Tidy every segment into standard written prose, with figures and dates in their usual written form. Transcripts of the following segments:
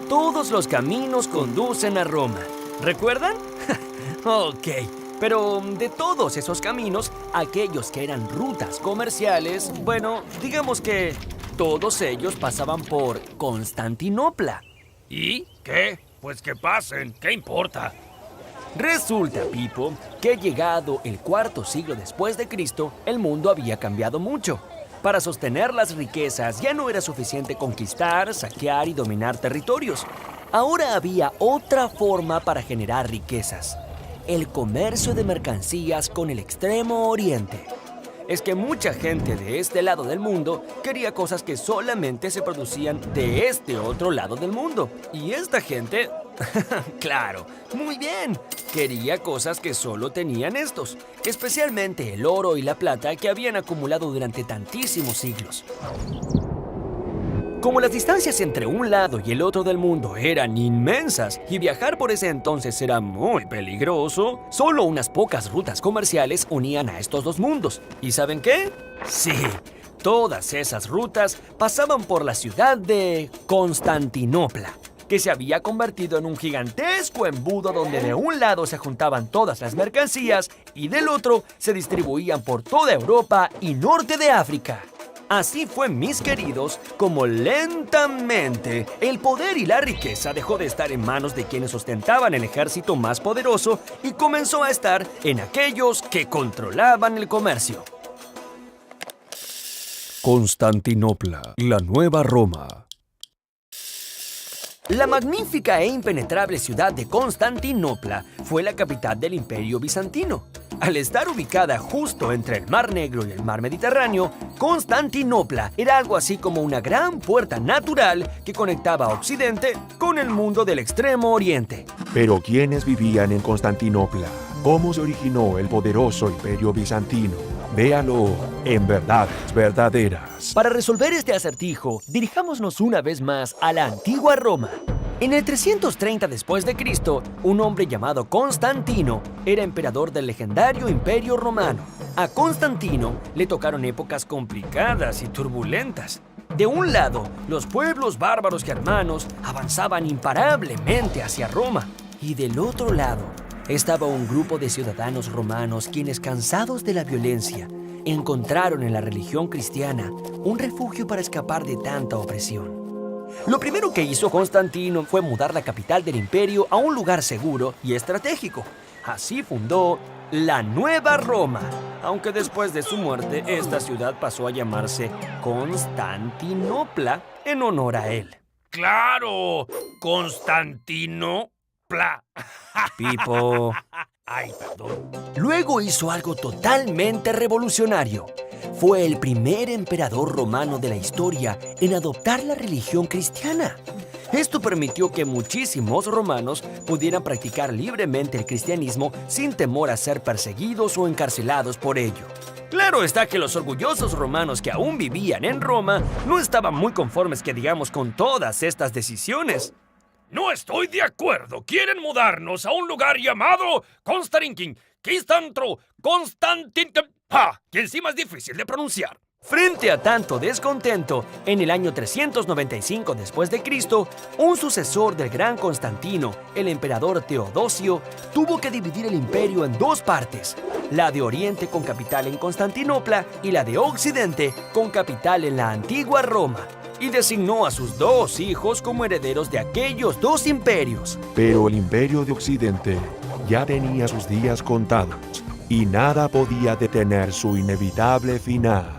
Todos los caminos conducen a Roma. ¿Recuerdan? Ok, pero de todos esos caminos, aquellos que eran rutas comerciales, bueno, digamos que todos ellos pasaban por Constantinopla. ¿Y qué? Pues que pasen, ¿qué importa? Resulta, Pipo, que llegado el cuarto siglo después de Cristo, el mundo había cambiado mucho. Para sostener las riquezas ya no era suficiente conquistar, saquear y dominar territorios. Ahora había otra forma para generar riquezas: el comercio de mercancías con el Extremo Oriente. Es que mucha gente de este lado del mundo quería cosas que solamente se producían de este otro lado del mundo. Y esta gente, claro, muy bien, quería cosas que solo tenían estos, especialmente el oro y la plata que habían acumulado durante tantísimos siglos. Como las distancias entre un lado y el otro del mundo eran inmensas y viajar por ese entonces era muy peligroso, solo unas pocas rutas comerciales unían a estos dos mundos. ¿Y saben qué? Sí, todas esas rutas pasaban por la ciudad de Constantinopla, que se había convertido en un gigantesco embudo donde de un lado se juntaban todas las mercancías y del otro se distribuían por toda Europa y norte de África. Así fue, mis queridos, como lentamente el poder y la riqueza dejó de estar en manos de quienes ostentaban el ejército más poderoso y comenzó a estar en aquellos que controlaban el comercio. Constantinopla, la nueva Roma. La magnífica e impenetrable ciudad de Constantinopla fue la capital del Imperio Bizantino. Al estar ubicada justo entre el Mar Negro y el Mar Mediterráneo, Constantinopla era algo así como una gran puerta natural que conectaba Occidente con el mundo del Extremo Oriente. Pero ¿quiénes vivían en Constantinopla? ¿Cómo se originó el poderoso Imperio Bizantino? Véalo en Verdades Verdaderas. Para resolver este acertijo, dirijámonos una vez más a la antigua Roma. En el 330 después de Cristo, un hombre llamado Constantino era emperador del legendario Imperio Romano. A Constantino le tocaron épocas complicadas y turbulentas. De un lado, los pueblos bárbaros germanos avanzaban imparablemente hacia Roma. Y del otro lado, estaba un grupo de ciudadanos romanos quienes, cansados de la violencia, encontraron en la religión cristiana un refugio para escapar de tanta opresión. Lo primero que hizo Constantino fue mudar la capital del imperio a un lugar seguro y estratégico. Así fundó la Nueva Roma, aunque después de su muerte esta ciudad pasó a llamarse Constantinopla en honor a él. ¡Claro! Constantinopla. Pipo. Ay, perdón. Luego hizo algo totalmente revolucionario. Fue el primer emperador romano de la historia en adoptar la religión cristiana. Esto permitió que muchísimos romanos pudieran practicar libremente el cristianismo sin temor a ser perseguidos o encarcelados por ello. Claro está que los orgullosos romanos que aún vivían en Roma no estaban muy conformes, que digamos, con todas estas decisiones. No estoy de acuerdo. Quieren mudarnos a un lugar llamado Constantin. Que encima es difícil de pronunciar. Frente a tanto descontento, en el año 395 después de Cristo, un sucesor del gran Constantino, el emperador Teodosio, tuvo que dividir el imperio en dos partes: la de Oriente con capital en Constantinopla y la de Occidente con capital en la antigua Roma, y designó a sus dos hijos como herederos de aquellos dos imperios. Pero el Imperio de Occidente ya tenía sus días contados y nada podía detener su inevitable final.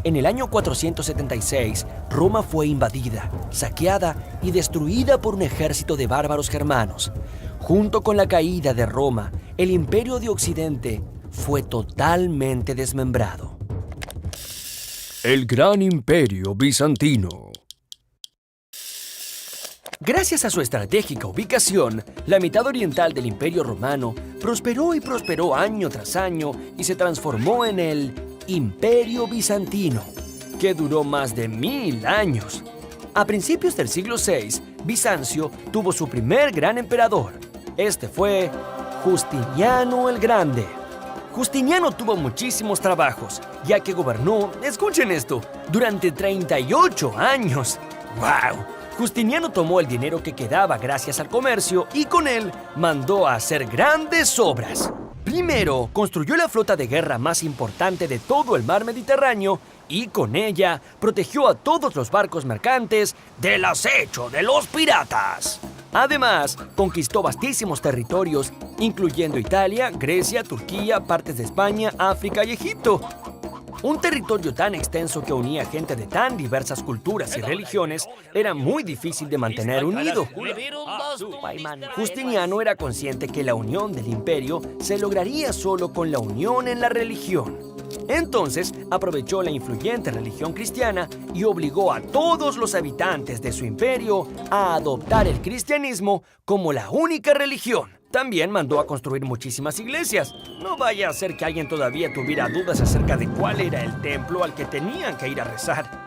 En el año 476, Roma fue invadida, saqueada y destruida por un ejército de bárbaros germanos. Junto con la caída de Roma, el Imperio de Occidente fue totalmente desmembrado. El gran Imperio Bizantino. Gracias a su estratégica ubicación, la mitad oriental del Imperio Romano prosperó y prosperó año tras año y se transformó en el Imperio Bizantino, que duró más de 1000 años. A principios del siglo VI, Bizancio tuvo su primer gran emperador. Este fue Justiniano el Grande. Justiniano tuvo muchísimos trabajos, ya que gobernó, escuchen esto, durante 38 años. ¡Wow! Justiniano tomó el dinero que quedaba gracias al comercio y con él mandó a hacer grandes obras. Primero, construyó la flota de guerra más importante de todo el mar Mediterráneo y con ella protegió a todos los barcos mercantes del acecho de los piratas. Además, conquistó vastísimos territorios, incluyendo Italia, Grecia, Turquía, partes de España, África y Egipto. Un territorio tan extenso que unía gente de tan diversas culturas y religiones era muy difícil de mantener unido. Justiniano era consciente que la unión del imperio se lograría solo con la unión en la religión. Entonces, aprovechó la influyente religión cristiana y obligó a todos los habitantes de su imperio a adoptar el cristianismo como la única religión. También mandó a construir muchísimas iglesias. No vaya a ser que alguien todavía tuviera dudas acerca de cuál era el templo al que tenían que ir a rezar.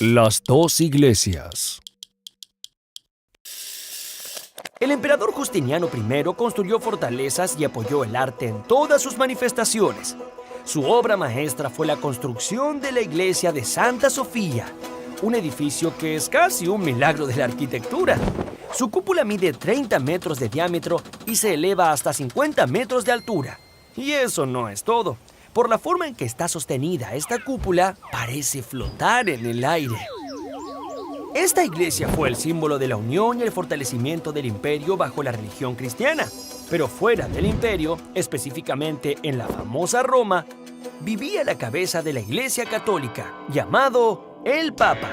Las dos iglesias. El emperador Justiniano I construyó fortalezas y apoyó el arte en todas sus manifestaciones. Su obra maestra fue la construcción de la iglesia de Santa Sofía, un edificio que es casi un milagro de la arquitectura. Su cúpula mide 30 metros de diámetro y se eleva hasta 50 metros de altura. Y eso no es todo. Por la forma en que está sostenida esta cúpula, parece flotar en el aire. Esta iglesia fue el símbolo de la unión y el fortalecimiento del imperio bajo la religión cristiana. Pero fuera del imperio, específicamente en la famosa Roma, vivía la cabeza de la Iglesia Católica, llamado el Papa,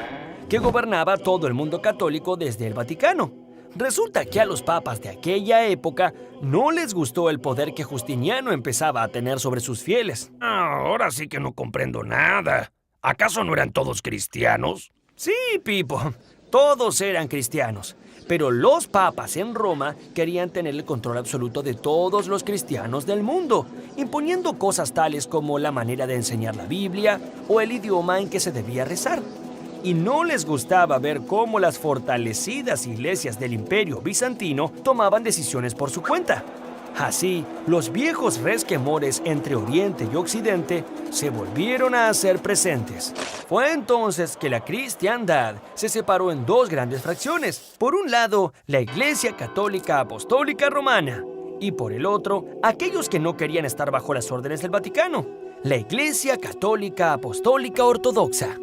que gobernaba todo el mundo católico desde el Vaticano. Resulta que a los papas de aquella época no les gustó el poder que Justiniano empezaba a tener sobre sus fieles. Ahora sí que no comprendo nada. ¿Acaso no eran todos cristianos? Sí, Pipo, todos eran cristianos, pero los papas en Roma querían tener el control absoluto de todos los cristianos del mundo, imponiendo cosas tales como la manera de enseñar la Biblia o el idioma en que se debía rezar. Y no les gustaba ver cómo las fortalecidas iglesias del Imperio Bizantino tomaban decisiones por su cuenta. Así, los viejos resquemores entre Oriente y Occidente se volvieron a hacer presentes. Fue entonces que la cristiandad se separó en dos grandes fracciones. Por un lado, la Iglesia Católica Apostólica Romana, y por el otro, aquellos que no querían estar bajo las órdenes del Vaticano, la Iglesia Católica Apostólica Ortodoxa.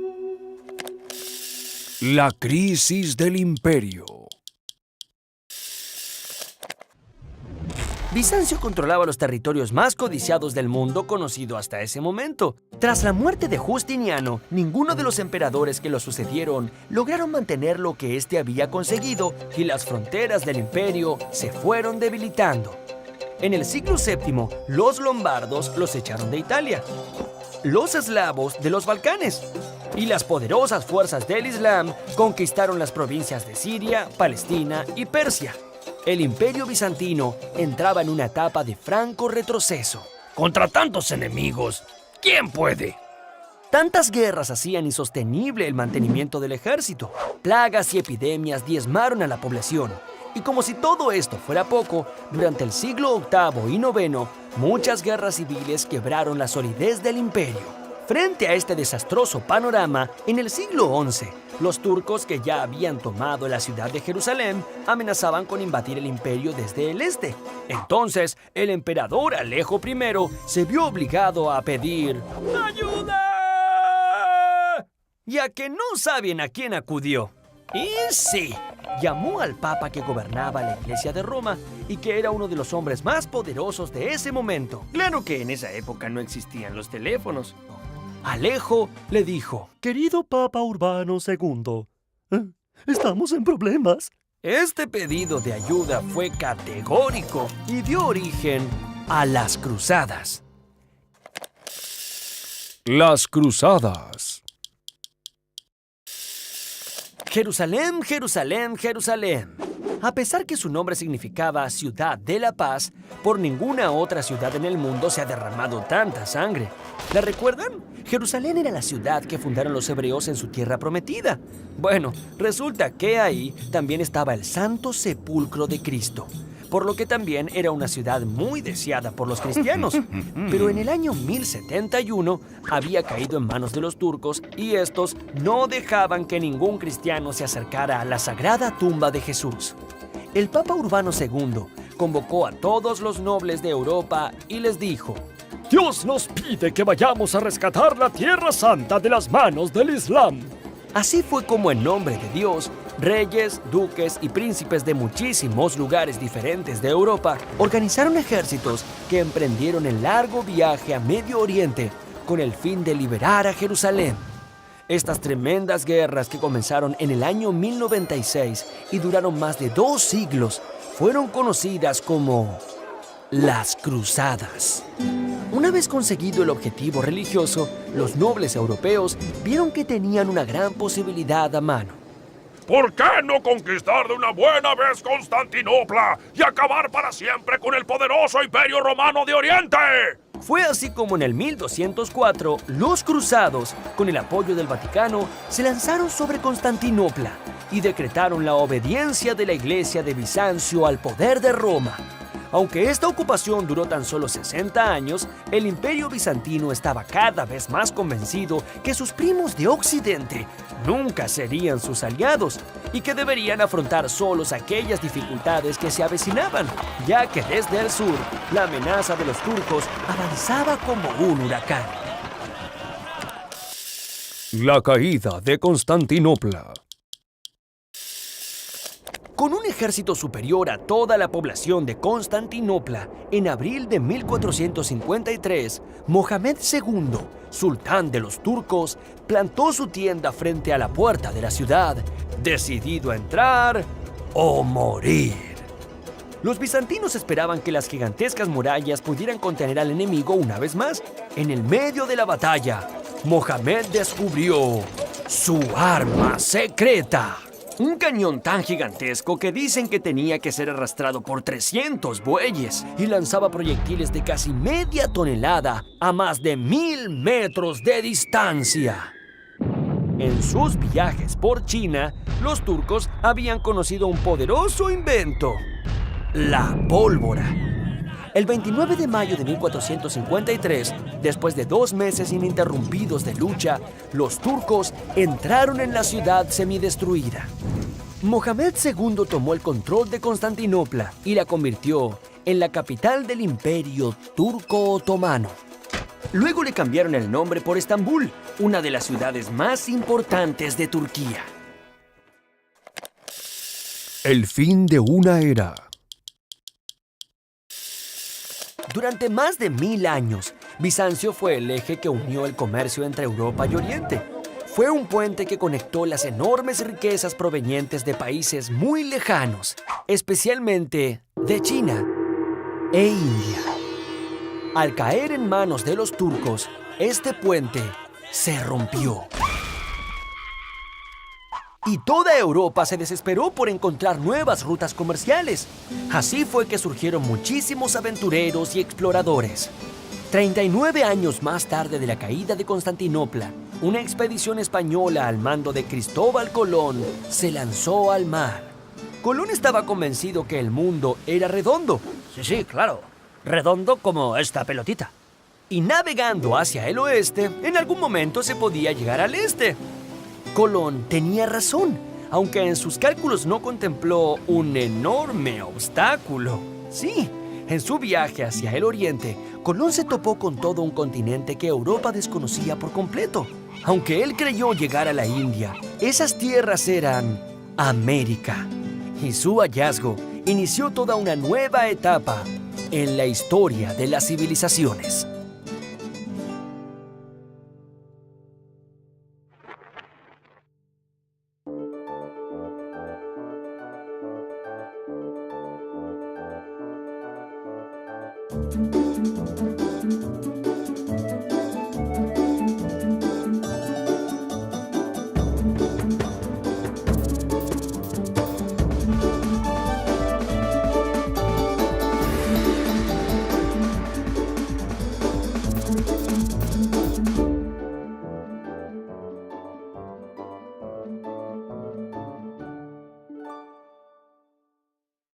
La crisis del imperio. Bizancio controlaba los territorios más codiciados del mundo conocido hasta ese momento. Tras la muerte de Justiniano, ninguno de los emperadores que lo sucedieron lograron mantener lo que éste había conseguido y las fronteras del imperio se fueron debilitando. En el siglo VII, los lombardos los echaron de Italia, los eslavos de los Balcanes y las poderosas fuerzas del Islam conquistaron las provincias de Siria, Palestina y Persia. El Imperio Bizantino entraba en una etapa de franco retroceso. Contra tantos enemigos, ¿quién puede? Tantas guerras hacían insostenible el mantenimiento del ejército. Plagas y epidemias diezmaron a la población. Y como si todo esto fuera poco, durante el siglo VIII y IX, muchas guerras civiles quebraron la solidez del imperio. Frente a este desastroso panorama, en el siglo XI, los turcos que ya habían tomado la ciudad de Jerusalén amenazaban con invadir el imperio desde el este. Entonces, el emperador Alejo I se vio obligado a pedir ¡ayuda! Ya que no saben a quién acudió. Y sí, llamó al papa que gobernaba la iglesia de Roma y que era uno de los hombres más poderosos de ese momento. Claro que en esa época no existían los teléfonos. Alejo le dijo: Querido Papa Urbano II, estamos en problemas. Este pedido de ayuda fue categórico y dio origen a las cruzadas. Las cruzadas. Jerusalén, Jerusalén, Jerusalén. A pesar que su nombre significaba Ciudad de la Paz, por ninguna otra ciudad en el mundo se ha derramado tanta sangre. ¿La recuerdan? Jerusalén era la ciudad que fundaron los hebreos en su tierra prometida. Bueno, resulta que ahí también estaba el Santo Sepulcro de Cristo, por lo que también era una ciudad muy deseada por los cristianos. Pero en el año 1071 había caído en manos de los turcos y estos no dejaban que ningún cristiano se acercara a la sagrada tumba de Jesús. El Papa Urbano II convocó a todos los nobles de Europa y les dijo: Dios nos pide que vayamos a rescatar la Tierra Santa de las manos del Islam. Así fue como en nombre de Dios, reyes, duques y príncipes de muchísimos lugares diferentes de Europa organizaron ejércitos que emprendieron el largo viaje a Medio Oriente con el fin de liberar a Jerusalén. Estas tremendas guerras que comenzaron en el año 1096 y duraron más de 2 siglos fueron conocidas como las Cruzadas. Una vez conseguido el objetivo religioso, los nobles europeos vieron que tenían una gran posibilidad a mano. ¿Por qué no conquistar de una buena vez Constantinopla y acabar para siempre con el poderoso Imperio Romano de Oriente? Fue así como en el 1204, los cruzados, con el apoyo del Vaticano, se lanzaron sobre Constantinopla y decretaron la obediencia de la Iglesia de Bizancio al poder de Roma. Aunque esta ocupación duró tan solo 60 años, el Imperio Bizantino estaba cada vez más convencido que sus primos de Occidente nunca serían sus aliados y que deberían afrontar solos aquellas dificultades que se avecinaban, ya que desde el sur la amenaza de los turcos avanzaba como un huracán. La caída de Constantinopla. Con un ejército superior a toda la población de Constantinopla, en abril de 1453, Mohamed II, sultán de los turcos, plantó su tienda frente a la puerta de la ciudad, decidido a entrar o morir. Los bizantinos esperaban que las gigantescas murallas pudieran contener al enemigo una vez más. En el medio de la batalla, Mohamed descubrió su arma secreta. Un cañón tan gigantesco que dicen que tenía que ser arrastrado por 300 bueyes y lanzaba proyectiles de casi media tonelada a más de 1000 metros de distancia. En sus viajes por China, los turcos habían conocido un poderoso invento: la pólvora. El 29 de mayo de 1453, después de 2 meses ininterrumpidos de lucha, los turcos entraron en la ciudad semidestruida. Mohamed II tomó el control de Constantinopla y la convirtió en la capital del Imperio Turco-Otomano. Luego le cambiaron el nombre por Estambul, una de las ciudades más importantes de Turquía. El fin de una era. Durante más de 1000 años, Bizancio fue el eje que unió el comercio entre Europa y Oriente. Fue un puente que conectó las enormes riquezas provenientes de países muy lejanos, especialmente de China e India. Al caer en manos de los turcos, este puente se rompió. Y toda Europa se desesperó por encontrar nuevas rutas comerciales. Así fue que surgieron muchísimos aventureros y exploradores. 39 años más tarde de la caída de Constantinopla, una expedición española al mando de Cristóbal Colón se lanzó al mar. Colón estaba convencido que el mundo era redondo. Sí, claro. Redondo como esta pelotita. Y navegando hacia el oeste, en algún momento se podía llegar al este. Colón tenía razón, aunque en sus cálculos no contempló un enorme obstáculo. Sí, en su viaje hacia el oriente, Colón se topó con todo un continente que Europa desconocía por completo. Aunque él creyó llegar a la India, esas tierras eran América. Y su hallazgo inició toda una nueva etapa en la historia de las civilizaciones.